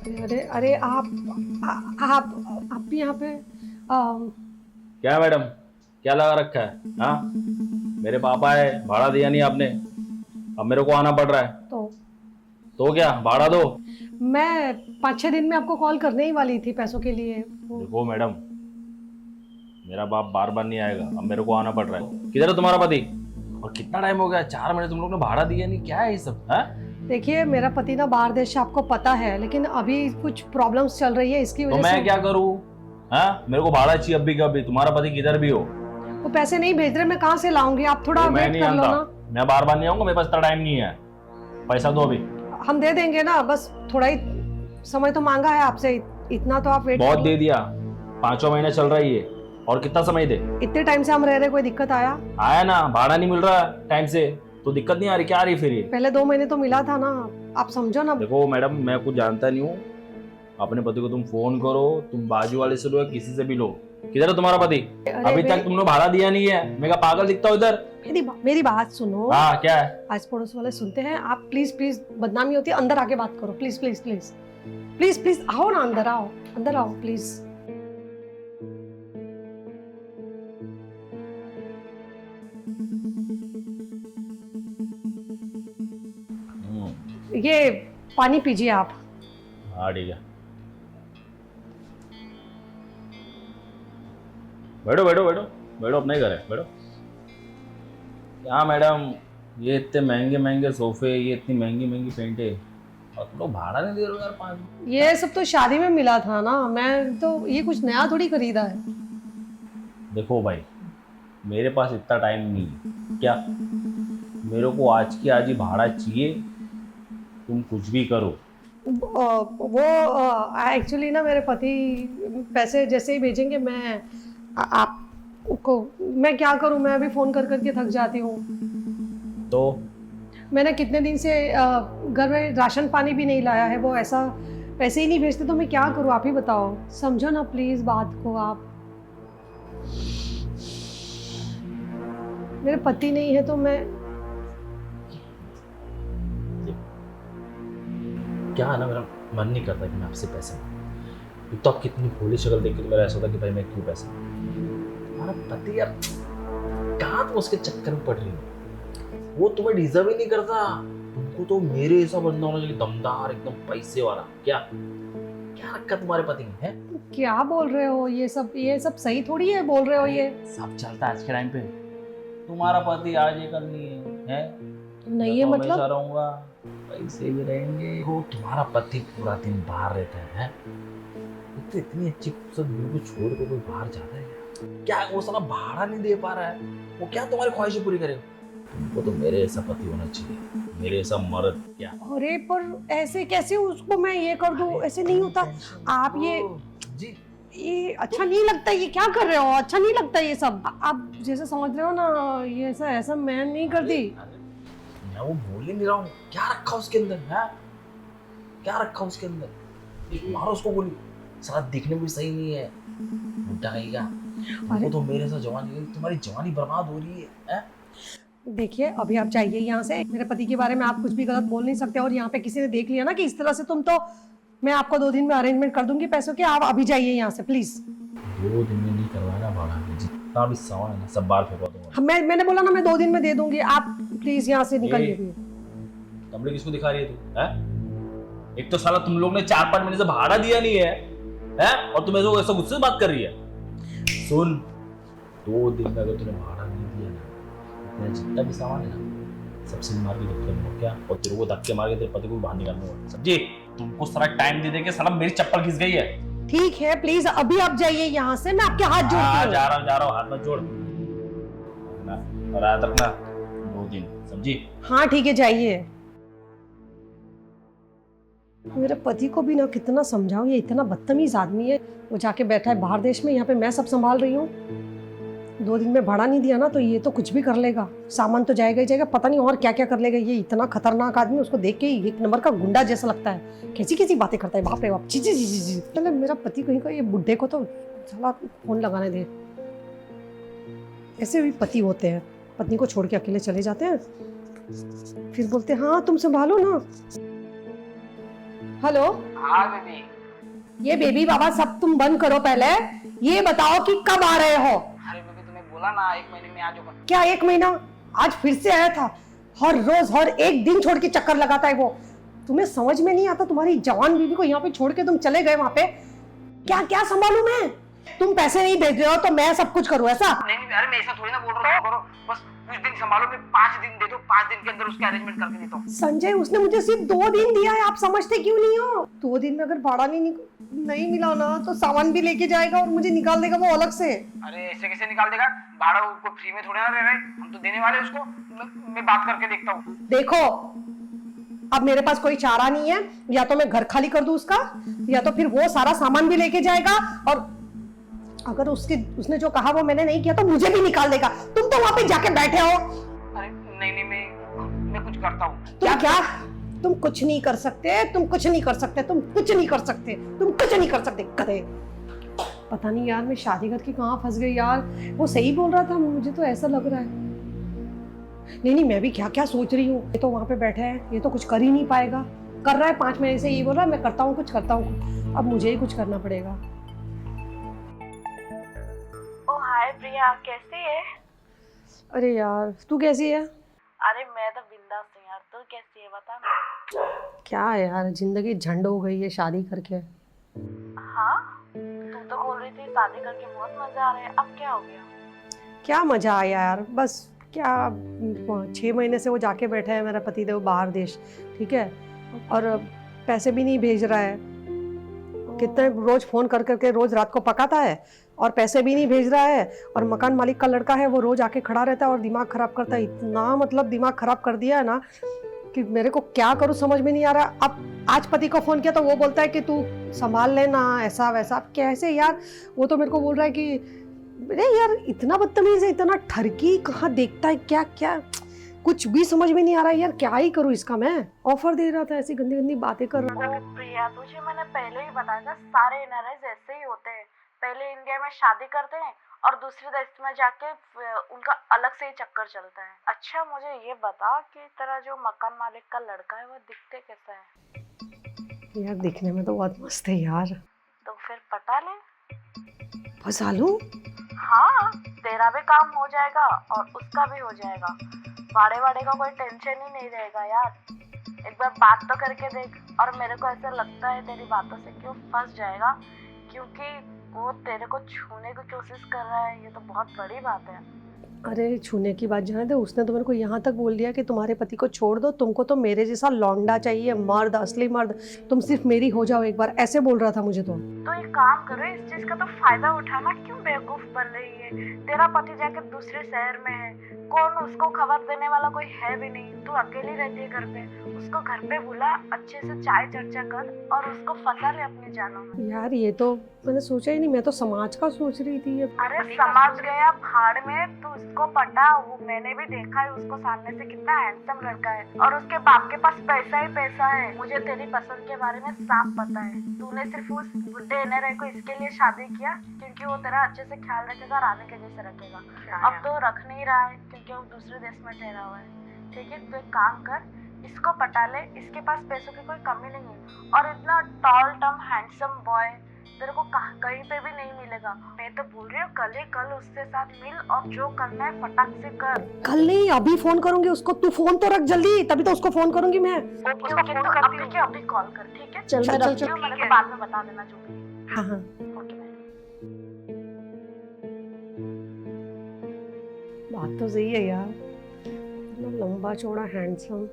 अरे अरे आप भी यहाँ पे क्या मैडम, क्या लगा रखा है? हाँ, मेरे पापा है, भाड़ा दिया नहीं आपने, अब मेरे को आना पड़ रहा है। तो तो क्या, भाड़ा दो। मैं 5-6 दिन में आपको कॉल करने ही वाली थी पैसों के लिए देखो मैडम, मेरा बाप बार बार नहीं आएगा, अब मेरे को आना पड़ रहा है। किधर है तुम्हारा पति? और कितना टाइम हो गया, 4 महीने तुम लोग ने भाड़ा दिया नहीं, क्या है ये सब? है देखिए मेरा पति ना बाहर देश है, आपको पता है, लेकिन अभी कुछ प्रॉब्लम्स चल रही है इसकी तो वजह मैं से क्या करूँ? हाँ, मेरे को भाड़ा चाहिए अभी कभी, तुम्हारा पति किधर भी हो। वो पैसे नहीं भेज रहे, मैं कहाँ से लाऊंगी? आप थोड़ा तो मैं वेट नहीं कर लो जानता, ना। मैं बार बार नहीं आऊंगा, मेरे पास इतना टाइम नहीं है। पैसा दो अभी। हम दे देंगे ना, बस थोड़ा ही समय तो मांगा है आपसे, इतना तो आप वेट बहुत कर दे लो। दिया, 5वां महीना चल रहा है ये, और कितना समय दे? इतने टाइम से हम रह रहे, कोई दिक्कत आया? आया ना, भाड़ा नहीं मिल रहा टाइम से, तो दिक्कत नहीं आ रही, क्या आ रही फिर ये? पहले 2 महीने तो मिला था ना, आप समझो ना। देखो मैडम, मैं कुछ जानता नहीं हूँ, अपने पति को तुम फोन करो, तुम बाजू वाले से लो या किसी से भी लो। किधर है तुम्हारा पति? अरे अभी तक तुमने भाड़ा दिया नहीं है, मैं क्या पागल दिखता हूँ इधर? मेरी बात सुनो। हाँ, क्या है? आस पड़ोस वाले सुनते हैं, आप प्लीज प्लीज, बदनामी होती है, अंदर आके बात करो, please please please please please, आओ ना, अंदर आओ, अंदर आओ प्लीज। ये पानी पीजिए आप। हाँ ठीक है, बैठो बैठो बैठो बैठो, अपना ही घर है, बैठो। क्या मैडम, ये इतने महंगे महंगे सोफे, ये इतनी महंगी महंगी पेंटें, और तुम लोग भाड़ा नहीं दे रहे हो यार 5? ये सब तो शादी में मिला था ना, मैं तो ये कुछ नया थोड़ी खरीदा है। देखो भाई, मेरे पास इतना टाइम नहीं है क्या, मेरे को आज की आज ही भाड़ा चाहिए, तुम कुछ भी करो। वो एक्चुअली ना मेरे पति पैसे जैसे ही भेजेंगे, मैं आपको, मैं क्या करूं, मैं अभी फोन कर करके थक जाती हूँ। तो मैंने कितने दिन से घर में राशन पानी भी नहीं लाया है, वो ऐसा पैसे ही नहीं भेजते, तो मैं क्या करूं, आप ही बताओ, समझो ना प्लीज बात को आप। मेरे पति नहीं है तो मैं क्या है ना, मेरा मन नहीं करता कि मैं आपसे पैसे मांगूं। एक तो आप कितनी भोली शक्ल देख के तो मेरा ऐसा होता कि भाई मैं क्यों पैसे मांगूं। तुम्हारा पति यार, कहाँ तुम उसके चक्कर में पड़ रही हो? वो तुम्हें डिजर्व ही नहीं करता। तुमको तो मेरे ऐसा बंदा होना चाहिए, दमदार एकदम पैसे वाला। क्या क्या रखा तुम्हारे पति ने है? क्या बोल रहे हो? ये सब सही थोड़ी है बोल रहे हो ये। सब चलता है आज के टाइम पे। तुम्हारा पति आज ये कल नहीं है? नहीं है मैं तो मतलब? हमेशा रहूंगा, पैसे भी रहेंगे। वो तुम्हारा पति पूरा दिन बाहर रहता है? तो इतनी अच्छी खूबसूरत बीवी को छोड़ के कोई बाहर जाता है क्या? वो साला भाड़ा नहीं दे पा रहा है, वो क्या तुम्हारी ख्वाहिशें पूरी करेगा? तुमको तो मेरे ऐसा पति होना चाहिए, मेरे ऐसा मर्द। क्या अरे पर ऐसे कैसे उसको मैं ये कर दूं? ऐसे नहीं होता। आप ये अच्छा नहीं लगता, ये क्या कर रहे हो? अच्छा नहीं लगता ये सब, आप जैसे समझ रहे हो ना, ये ऐसा ऐसा मैं नहीं करती। मैं वो बोल ही नहीं रहा हूँ। क्या रखा उसके अंदर है? क्या रखा उसके अंदर? एक मारो उसको गोली, साला दिखने में भी सही नहीं है, बुड्ढा कहेगा। तुमको तो मेरे साथ जवानी, तुम्हारी जवानी बर्बाद हो रही है? देखिए अभी आप जाइए यहाँ से, मेरे पति के बारे में आप कुछ भी गलत बोल नहीं सकते, और यहाँ पे किसी ने देख लिया ना कि इस तरह से तुम, तो मैं आपको 2 दिन में अरेंजमेंट कर दूंगी पैसों के, आप अभी जाइए यहाँ से प्लीज। 2 दिन में नहीं करवाना भाड़ा, जितना भी सामान है ना सब बाहर फेंकवा दूंगा। मैंने बोला ना, मैं 2 दिन में दे दूंगी, आप प्लीज यहाँ से निकलिए। कमरे किसको दिखा रही है तू? है? एक तो साला तुम लोग ने 4-5 महीने से भाड़ा दिया नहीं है, और तुम ऐसा गुस्से से बात कर रही है। सुन, 2 दिन में अगर तूने भाड़ा नहीं दिया ना, तेरा जितना भी सामान है ना सबसे मार के धक्के मारूंगा। क्या? और तेरे को धक्के मार के तेरे पति को बाहर निकालूंगा। समझी? तुमको सारा टाइम दे के साला मेरी चप्पल घिस गई है। ठीक है, प्लीज अभी आप जाइए यहाँ से, मैं आपके हाथ जोड़ती हूँ। जा रहा हूँ, हाथ मत जोड़ ना, और याद रखना 2 दिन, समझी? हाँ ठीक है, जाइए। मेरे पति को भी ना कितना समझाऊं, ये इतना बदतमीज आदमी है, वो जाके बैठा है बाहर देश में, यहाँ पे मैं सब संभाल रही हूँ। 2 दिन में भाड़ा नहीं दिया ना तो ये तो कुछ भी कर लेगा, सामान तो जाएगा ही जाएगा, पता नहीं और क्या क्या कर लेगा। ये इतना खतरनाक आदमी, उसको देख के ही 1 नंबर का गुंडा जैसा लगता है, कैसी कैसी बातें करता है, बाप रे बाप, जी जी जी जी जी। मतलब मेरा पति कहीं का, ये बुढ़े को तो साला फोन लगाने दे। ऐसे भी पति होते हैं, पत्नी को छोड़ के अकेले चले जाते हैं, फिर बोलते हैं हाँ तुम संभालो ना। हेलो। हाँ बेबी। ये बेबी बाबा सब तुम बंद करो, पहले ये बताओ कि कब आ रहे हो। अरे बेबी तुम्हें बोला ना 1 महीने में आ जाऊंगा। क्या 1 महीना? आज फिर से आया था। हर रोज हर एक दिन छोड़ के चक्कर लगाता है वो। तुम्हें समझ में नहीं आता, तुम्हारी जवान बीवी को यहाँ पे छोड़ के तुम चले गए वहां पे। क्या क्या संभालू मैं? तुम पैसे नहीं भेज रहे हो तो मैं सब कुछ करूँ ऐसा? नहीं नहीं, अरे मैं ऐसा थोड़ी ना बोल रहा हूँ। करो बस कुछ दिन संभालो, मैं 5 दिन दे दो, 5 दिन के अंदर उसका अरेंजमेंट करके देता हूँ। संजय, उसने मुझे सिर्फ 2 दिन दिया है, आप समझते क्यों नहीं हो? 2 दिन में अगर भाड़ा नहीं मिला ना तो सामान भी लेके जाएगा और मुझे निकाल देगा वो अलग से। अरे ऐसे कैसे निकाल देगा? भाड़ा को फ्री में थोड़ी ना रह रहे, हम तो देने वाले उसको। मैं बात करके देखता हूँ। देखो, अब मेरे पास कोई चारा नहीं है, या तो मैं घर खाली कर दूं उसका, या तो फिर वो सारा सामान भी लेके जाएगा, और अगर उसने जो कहा वो मैंने नहीं किया तो मुझे भी निकाल देगा। तुम तो वहां पे जाके बैठे हो। अरे नहीं नहीं, मैं कुछ करता हूँ। क्या? तुम कुछ नहीं कर सकते, तुम कुछ नहीं कर सकते, तुम कुछ नहीं कर सकते, तुम कुछ नहीं कर सकते। करे पता नहीं यार, मैं शादी करके कहाँ फंस गई यार। वो सही बोल रहा था, मुझे तो ऐसा लग रहा है। नहीं, मैं भी क्या क्या सोच रही हूँ। ये तो वहां पे बैठा है, ये तो कुछ कर ही नहीं पाएगा। कर रहा है 5 महीने से, ये बोल रहा है मैं करता हूँ कुछ करता हूँ। अब मुझे ही कुछ करना पड़ेगा। ओ हाय प्रिया, कैसी है? अरे यार, तू कैसी है? अरे मैं तो बिंदास हूँ यार, तू कैसी है बता ना। क्या है यार, जिंदगी झंड हो गई है शादी करके। हाँ, तू तो बोल रही थी शादी करके बहुत मजा आ रहा है, अब क्या हो गया? क्या मजा आया यार, बस क्या 6 महीने से वो जाके बैठा है मेरा पतिदेव बाहर देश, ठीक है, और पैसे भी नहीं भेज रहा है। कितने रोज फोन कर करके रोज रात को पकाता है और पैसे भी नहीं भेज रहा है। और मकान मालिक का लड़का है, वो रोज आके खड़ा रहता है और दिमाग खराब करता है। इतना मतलब दिमाग खराब कर दिया है ना कि मेरे को क्या करूँ समझ में नहीं आ रहा। अब आज पति को फोन किया तो वो बोलता है कि तू संभाल लेना, ऐसा वैसा। अब कैसे यार, वो तो मेरे को बोल रहा है कि अरे यार इतना बदतमीज है, इतना ठरकी, कहाँ देखता है क्या क्या, कुछ भी समझ में नहीं आ रहा है यार। क्या ही करूँ इसका मैं? ऑफर दे रहा था, ऐसी गंदी गंदी बातें कर रहा था। प्रिया तुझे मैंने पहले ही बताया था, सारे एनआरआईज ऐसे ही होते हैं। पहले इंडिया में शादी करते हैं और दूसरे देश में जाके उनका अलग से ही चक्कर चलता है। अच्छा मुझे ये बता कि तेरा जो मकान मालिक का लड़का है वो दिखते कैसा है? यार दिखने में तो बहुत मस्त है यार। तो फिर पटा ले। फंसा लूं? हाँ, तेरा भी काम हो जाएगा और उसका भी हो जाएगा। भाड़े वाड़े का कोई टेंशन ही नहीं रहेगा यार। एक बार बात तो करके देख। और मेरे को ऐसा लगता है तेरी बातों से कि वो फंस जाएगा, क्योंकि वो तेरे को छूने की कोशिश कर रहा है। ये तो बहुत बड़ी बात है। अरे छूने की बात जाने दे, उसने तो मेरे को यहाँ तक बोल दिया कि तुम्हारे पति को छोड़ दो, तुमको तो मेरे जैसा लौंडा चाहिए, मर्द, असली मर्द, तुम सिर्फ मेरी हो जाओ एक बार, ऐसे बोल रहा था मुझे। तो एक काम करो, इस चीज का तो फायदा उठाना क्यों बेवकूफ बन रही है? तेरा पति जाके दूसरे शहर में है, कौन उसको खबर देने वाला कोई है भी नहीं। तू अकेली रहती है घर पे, उसको घर पे बुला, अच्छे से चाय चर्चा कर और उसको फंसा ले अपने जालों में। यार ये तो मैंने सोचा ही नहीं, मैं तो समाज का सोच रही थी। अरे समाज गया भाड़ में, तू उसको पटा। वो मैंने भी देखा है उसको, सामने से कितना हैंडसम लड़का है और उसके बाप के पास पैसा ही पैसा है। मुझे तेरी पसंद के बारे में साफ पता है। तूने सिर्फ उस बुढ़े एनआरआई को इसके लिए शादी किया क्योंकि वो तेरा अच्छे से ख्याल रखेगा, रानी के जैसे रखेगा। अब तो रख नहीं रहा है क्योंकि वो दूसरे देश में ठहरा हुआ है। ठीक है, तो एक काम कर, इसको पटा ले। इसके पास पैसों की कोई कमी नहीं है और इतना टॉल टम हैंडसम बॉय तेरे को कहीं पे भी नहीं मिलेगा। मैं तो बोल रही हूँ कल उसके साथ मिल और जो करना है फटाक से कर। कल नहीं, अभी फोन करूंगी उसको। तू फोन तो रख जल्दी, तभी तो उसको फोन करूंगी मैं। अभी कॉल कर, ठीक है? चल मैं रखती हूँ, मेरे को बाद में बता देना जो भी। हाँ हाँ। Okay bye. बात तो सही है यार, लंबा चौड़ा हैंडसम।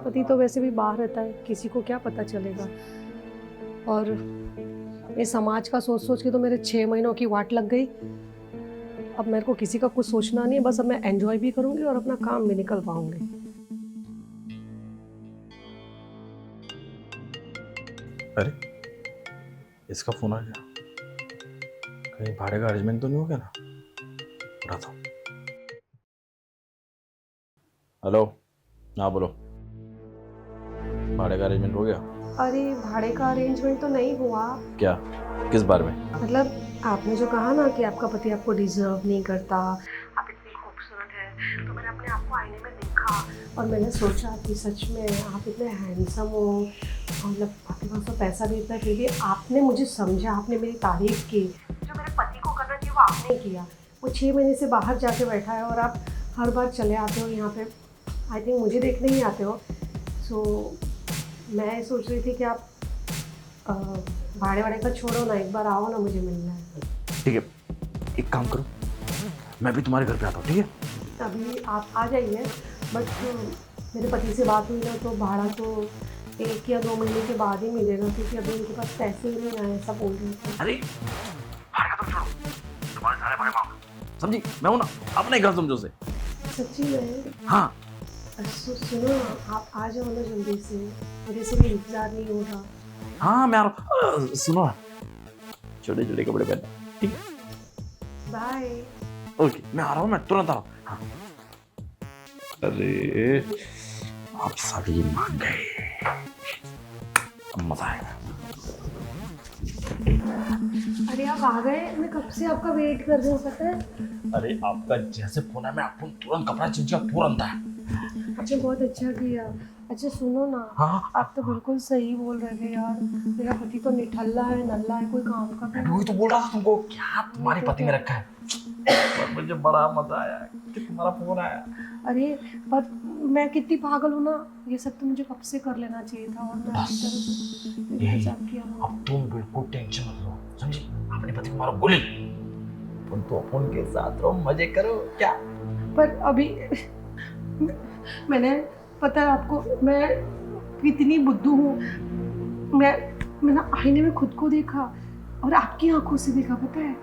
पति तो वैसे भी बाहर रहता है, किसी को क्या पता चलेगा। और ये समाज का सोच सोच के तो मेरे 6 महीनों की वाट लग गई। अब मेरे को किसी का कुछ सोचना नहीं है, बस अब मैं एंजॉय भी करूंगी और अपना काम भी निकल पाऊंगी। अरे इसका फोन आ गया, कहीं भाड़े का अरेंजमेंट तो नहीं हो गया ना? उठाता हूँ। हेलो, हाँ बोलो। भाड़े का अरेंजमेंट हो गया? अरे भाड़े का अरेंजमेंट तो नहीं हुआ। क्या, किस बार में? मतलब आपने जो कहा ना कि आपका पति आपको डिजर्व नहीं करता, आप इतनी खूबसूरत है, तो मैंने अपने आप को आईने में देखा, और मैंने सोचा कि सच में आप इतने हैंडसम हो, मतलब आपके पास तो पैसा भी इतना, फिर भी आपने मुझे समझा, आपने मेरी तारीफ की। जो मेरे पति को करना चाहिए वो आपने किया। वो 6 महीने से बाहर जाके बैठा है और आप हर बार चले आते हो यहाँ पे, आई थिंक मुझे देखने ही आते हो। सो मैं सोच रही थी कि आप भाड़े वाड़े का छोड़ो ना, एक बार आओ ना, मुझे मिलना है। ठीक है, एक काम करो, मैं भी तुम्हारे घर पे आता हूँ, ठीक है? अभी आप आ जाइए, बट मेरे पति से बात हुई ना, तो भाड़ा तो 1 या 2 महीने के बाद ही मिलेगा, क्योंकि अभी उनके पास पैसे ही नहीं आए, ऐसा बोल रहे थे। अरे भाड़े का तुम छोड़ो, तुम्हारे सारे भाड़े मांगो, समझी? मैं हूँ ना, अपने घर समझो से। सच्ची में? हाँ। सुनो ना, आप आ जाओ ना जल्दी से, मेरे से भी इंतजार नहीं हो रहा। हाँ मैं आ रहा हूँ। सुनो ना, छोटे छोटे कपड़े पहनना, ठीक है? बाय। ओके, मैं आ रहा हूँ, मैं तुरंत आ रहा हूँ। हाँ। अरे आप सभी मान गए, अब मजा आएगा। अरे आप आ गए, मैं कब से आपका वेट कर रही हूँ, पता है? अरे आपका जैसे फोन है, मैं आपको तुरंत कपड़ा चेंज किया, तुरंत है। अच्छा, बहुत अच्छा किया। अच्छा सुनो ना, हाँ। आप तो बिल्कुल सही बोल रहे थे यार, मेरा पति तो निठल्ला है, नल्ला है, कोई काम का मैं वही तो बोल रहा था तुमको, क्या तुम्हारे पति में रखा है। पर मुझे बड़ा मजा आया कि तुम्हारा फोन आया। अरे पर मैं कितनी पागल हूँ ना, ये सब तो मुझे कब से कर लेना चाहिए था, और मैं अच्छी तरह से इंतजार किया ना। अब तुम बिल्कुल टेंशन मत लो, समझी? अपने पति को मारो गोली, तुम तो अपन के साथ रहो, मजे करो, क्या? पर अभी मैंने, पता है आपको, मैं कितनी बुद्धू हूँ। मैं ना आईने में खुद को देखा और आपकी आंखों से देखा, पता है?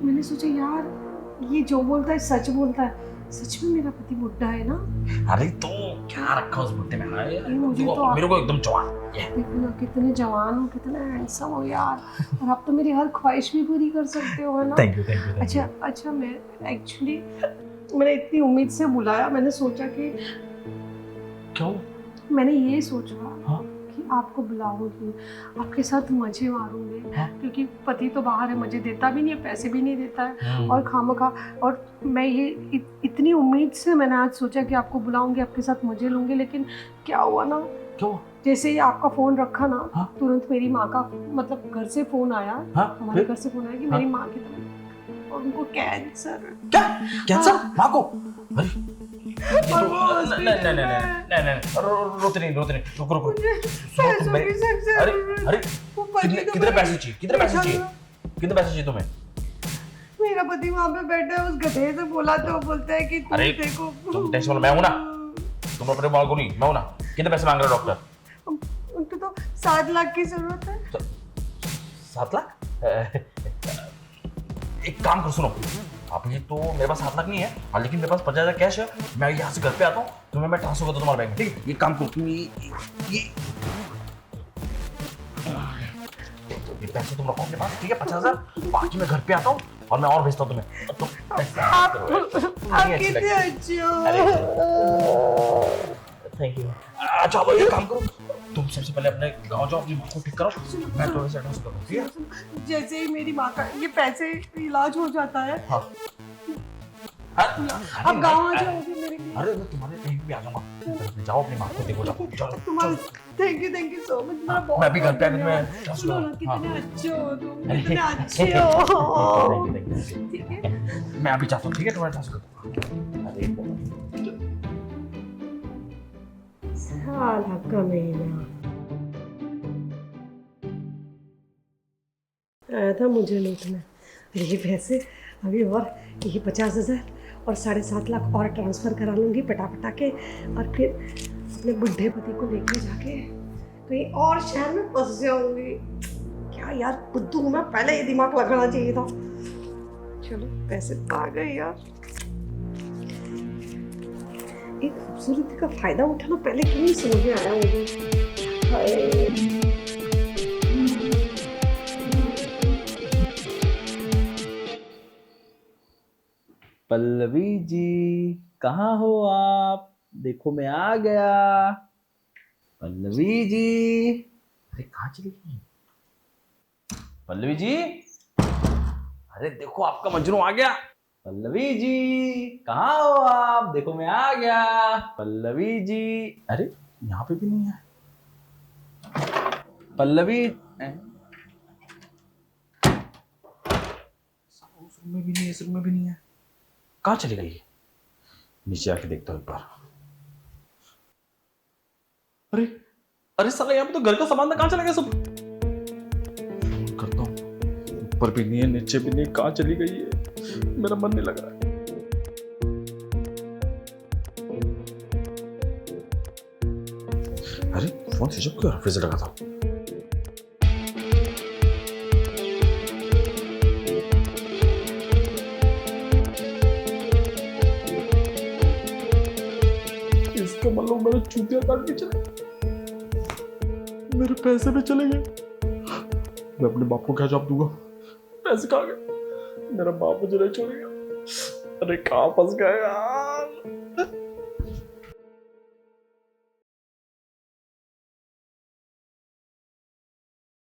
मैंने सोचा यार ये जो बोलता है सच बोलता है, सच में मेरा पति बुड्ढा है ना। अरे तो क्या रखा उस बुड्ढे में? मुझे तो मेरे को एकदम जवान। देखो ना, कितने जवान हो, कितने हैंडसम हो यार, और आप तो मेरी हर ख्वाहिश भी पूरी कर सकते हो, है ना? Thank you. अच्छा मैं एक्चुअली, मैंने इतनी उम्मीद से बुलाया, मैंने सोचा कि क्यों? मैंने ये सोचा हाँ? कि आपको बुलाऊंगी, आपके साथ मजे मारूंगी, हाँ? क्योंकि पति तो बाहर है, मजे देता भी नहीं है, पैसे भी नहीं देता है, और खामखा, और मैं ये इतनी उम्मीद से मैंने आज सोचा कि आपको बुलाऊंगी, आपके साथ मजे लूंगी, लेकिन क्या हुआ ना, क्यों? जैसे ही आपका फोन रखा ना, हाँ? तुरंत मेरी माँ का, मतलब घर से फोन आया, हाँ? हमारे घर से फोन आया कि मेरी माँ की तबीयत, और उनको कैंसर। क्या? कैंसर? माँ को? अरे नहीं, रोते नहीं, रुको। अरे कितने पैसे चाहिए? कितने पैसे चाहिए तुम्हें? मेरा पति वहाँ पे बैठा है, उस गधे से बोला तो बोलता है कि अरे देखो, तुम टेंशन मैं हूँ ना, तुम अपने माँ को नहीं, मैं हूँ ना। कितने पैसे मांग रहा है डॉक्टर? उनको तो 7 लाख की जरूरत है। 7 लाख? एक काम करो, सुनो, अभी तो मेरे पास 7 लाख नहीं है, हाँ, लेकिन मेरे पास 50,000 कैश है। मैं यहाँ से घर पे आता हूँ, तुम्हें मैं ट्रांसफर करता हूँ तुम्हारे बैंक में, ठीक है? ये काम करो तुम, ये पैसे तुम रखो अपने पास, ठीक है? 50,000, बाकी मैं घर पे आता हूँ और मैं और भेजता हूँ तुम्हें। तुम आप कितने अच्छे हो। Thank you. अच्छा अब ये काम करो, तुम सबसे पहले अपने गाँव जाओ, अपनी माँ को ठीक करो, मैं थोड़ा सा एडवांस करूँ, ठीक है? जैसे ही मेरी माँ का ये पैसे इलाज हो जाता है, हाँ। अब गाँव आ जाओगे मेरे लिए। अरे मैं तुम्हारे कहीं भी आ जाऊंगा, जाओ अपनी माँ को देखो, जाओ। तुम्हारा थैंक यू सो मच। मैं भी घर पे आकर मैं सुनो ना, कितने अच्छे हो तुम, कितने अच्छे हो। ठीक है, मैं अभी चाहता हूँ, ठीक है? तुम्हारे ट्रांसफर करता हूँ। साला कमीना आया था मुझे लूटने। ये पैसे अभी और ये 50,000 और 7.5 लाख और ट्रांसफ़र करा लूँगी पटा के, और फिर अपने बुढ़े पति को लेके जाके कहीं और शहर में फंस जाऊँगी। क्या यार बुद्धू मैं, पहले ये दिमाग लगाना चाहिए था। चलो पैसे तो आ गए यार, एक खूबसूरती का फायदा उठाना पहले क्यों नहीं समझ में आया मुझे। पल्लवी जी कहाँ हो आप? देखो मैं आ गया। पल्लवी जी, अरे कहाँ चली गई पल्लवी जी? अरे देखो आपका मजनू आ गया। पल्लवी जी कहाँ हो आप? आप, देखो मैं आ गया। पल्लवी जी, अरे यहाँ पे भी नहीं है पल्लवी। उस रूम में भी नहीं है, इस रूम में भी नहीं है। कहाँ चली गई है? नीचे आके देखता हूँ एक बार। अरे अरे साला, यहाँ पे तो घर का सामान था, कहाँ चला गया सब? फोन करता हूँ, ऊपर भी नहीं है, नीचे भी नहीं, कहाँ चली गई है? मेरा मन नहीं लग रहा है। अरे फोन स्विच ऑफ क्यों? फ्रिज लगा था। इसका मतलब मेरे चूतिया काट के चले, मेरे पैसे भी चले गए। मैं अपने बाप को क्या जवाब दूंगा? पैसे कहाँ गए? मेरा बाप मुझे नहीं छोड़ेगा। अरे कहाँ फंस गया?